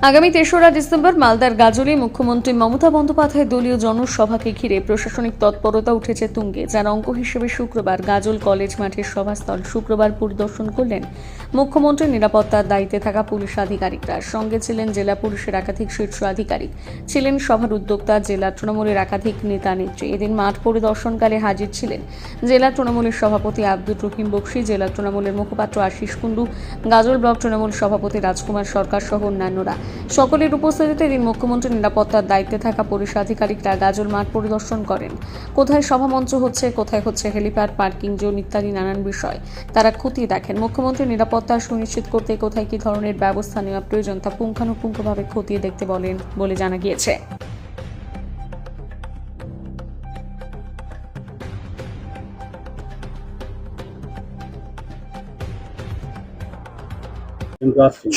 আগামী ৩রা ডিসেম্বর মালদার গাজলে মুখ্যমন্ত্রী মমতা বন্দ্যোপাধ্যায়ের দলীয় জনসভাকে ঘিরে প্রশাসনিক তৎপরতা উঠেছে তুঙ্গে, যার অঙ্গ হিসেবে শুক্রবার গাজল কলেজ মাঠের সভাস্থল শুক্রবার পরিদর্শন করলেন মুখ্যমন্ত্রীর নিরাপত্তার দায়িত্বে থাকা পুলিশ আধিকারিকরা। সঙ্গে ছিলেন জেলা পুলিশের একাধিক শীর্ষ আধিকারিক, ছিলেন সভার উদ্যোক্তা, জেলা তৃণমূলের একাধিক নেতা নেত্রী। এদিন মাঠ পরিদর্শনকালে হাজির ছিলেন জেলা তৃণমূলের সভাপতি আব্দুর রহিম বক্সি, জেলা তৃণমূলের মুখপাত্র আশিস কুণ্ডু, গাজল ব্লক তৃণমূল সভাপতি রাজকুমার সরকার সহ অন্যান্যরা। সকলের উপস্থিতিতে এদিন মুখ্যমন্ত্রীর নিরাপত্তার দায়িত্বে থাকা পুলিশ আধিকারিকরা গাজল মাঠ পরিদর্শন করেন। কোথায় সভামঞ্চ হচ্ছে, কোথায় হচ্ছে হেলিপ্যাড, পার্কিং জোন ইত্যাদি নানান বিষয় তারা খতিয়ে দেখেন। মুখ্যমন্ত্রীর নিরাপত্তা সুনিশ্চিত করতে কোথায় কি ধরনের ব্যবস্থা নেওয়া প্রয়োজন তা পুঙ্খানুপুঙ্খভাবে খতিয়ে দেখতে বলেন বলে জানা গিয়েছে।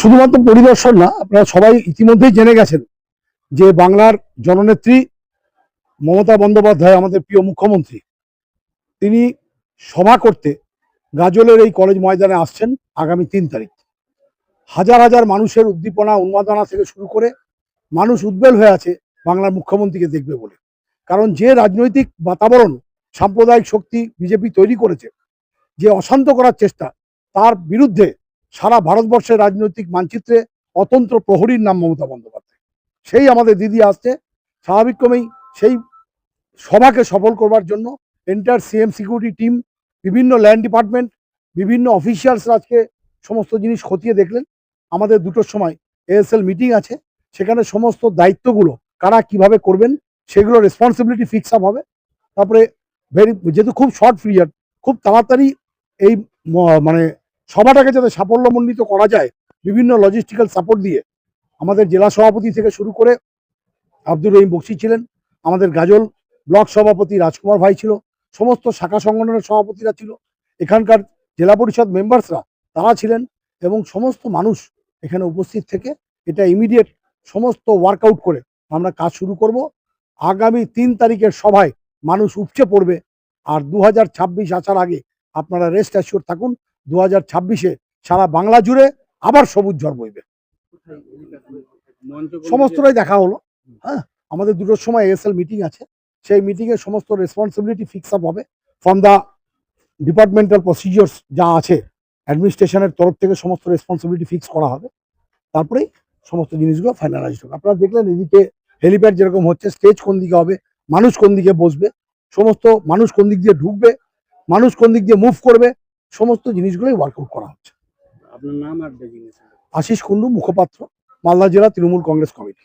শুধুমাত্র পরিদর্শন না, আপনারা সবাই ইতিমধ্যেই জেনে গেছেন যে বাংলার জননেত্রী মমতা বন্দ্যোপাধ্যায়, আমাদের প্রিয় মুখ্যমন্ত্রী, তিনি সভা করতে গাজলের এই কলেজ ময়দানে আসছেন আগামী ৩ তারিখ। হাজার হাজার মানুষের উদ্দীপনা, উন্মাদনা থেকে শুরু করে মানুষ উদ্বেল হয়ে আছে বাংলার মুখ্যমন্ত্রীকে দেখবে বলে। কারণ যে রাজনৈতিক বাতাবরণ সাম্প্রদায়িক শক্তি বিজেপি তৈরি করেছে, যে অশান্ত করার চেষ্টা, তার বিরুদ্ধে সারা ভারতবর্ষের রাজনৈতিক মানচিত্রে অতন্ত্র প্রহরীর নাম মমতা বন্দ্যোপাধ্যায়। সেই আমাদের দিদি আসছে। স্বাভাবিকক্রমেই সেই সভাকে সফল করবার জন্য এন্টায়ার সিএম সিকিউরিটি টিম, বিভিন্ন ল্যান্ড ডিপার্টমেন্ট, বিভিন্ন অফিসিয়ালসরা আজকে সমস্ত জিনিস খতিয়ে দেখলেন। আমাদের 2টোর সময় এএসএল মিটিং আছে, সেখানে সমস্ত দায়িত্বগুলো কারা কিভাবে করবেন সেগুলো রেসপন্সিবিলিটি ফিক্স আপ হবে। তারপরে যেহেতু খুব শর্ট পিরিয়ড, খুব তাড়াতাড়ি এই মানে সভাটাকে যাতে সাফল্যমণ্ডিত করা যায়, বিভিন্ন লজিস্টিক্যাল সাপোর্ট দিয়ে আমাদের জেলা সভাপতি থেকে শুরু করে আব্দুর রহিম বক্সি ছিলেন, আমাদের গাজল ব্লক সভাপতি রাজকুমার ভাই ছিল, সমস্ত শাখা সংগঠনের সভাপতিরা ছিল, এখানকার জেলা পরিষদ মেম্বার্সরা তারা ছিলেন, এবং সমস্ত মানুষ এখানে উপস্থিত থেকে এটা ইমিডিয়েট সমস্ত ওয়ার্কআউট করে আমরা কাজ শুরু করব। আগামী 3 তারিখের সভায় মানুষ উপচে পড়বে। আর 2026 আসার আগে আপনারা রেস্ট অ্যাসিওর থাকুন, 2026-এ সারা বাংলা জুড়ে আবার সবুজ ঝড় বইবে। সমস্তটাই দেখা হলো। হ্যাঁ, আমাদের 2টোর সময় এএসএল মিটিং আছে, সেই মিটিংয়ে সমস্ত রেসপন্সিবিলিটি ফিক্স আপ হবে। ফ্রম দ্য ডিপার্টমেন্টাল প্রসিজিওরস যা আছে, অ্যাডমিনিস্ট্রেশনের তরফ থেকে সমস্ত রেসপন্সিবিলিটি ফিক্স করা হবে, তারপরেই সমস্ত জিনিসগুলো ফাইনালাইজড হবে। আপনারা দেখলেন এদিকে হেলিপ্যাড যেরকম হচ্ছে, স্টেজ কোন দিকে হবে, মানুষ কোন দিকে বসবে, সমস্ত মানুষ কোন দিক দিয়ে ঢুকবে, মানুষ কোন দিক দিয়ে মুভ করবে, সমস্ত জিনিসগুলোই ওয়ার্কআউট করা হচ্ছে। আপনার নাম আর ডেজিগনেশন? আশিস কুণ্ডু, মুখপাত্র, মালদা জেলা তৃণমূল কংগ্রেস কমিটি।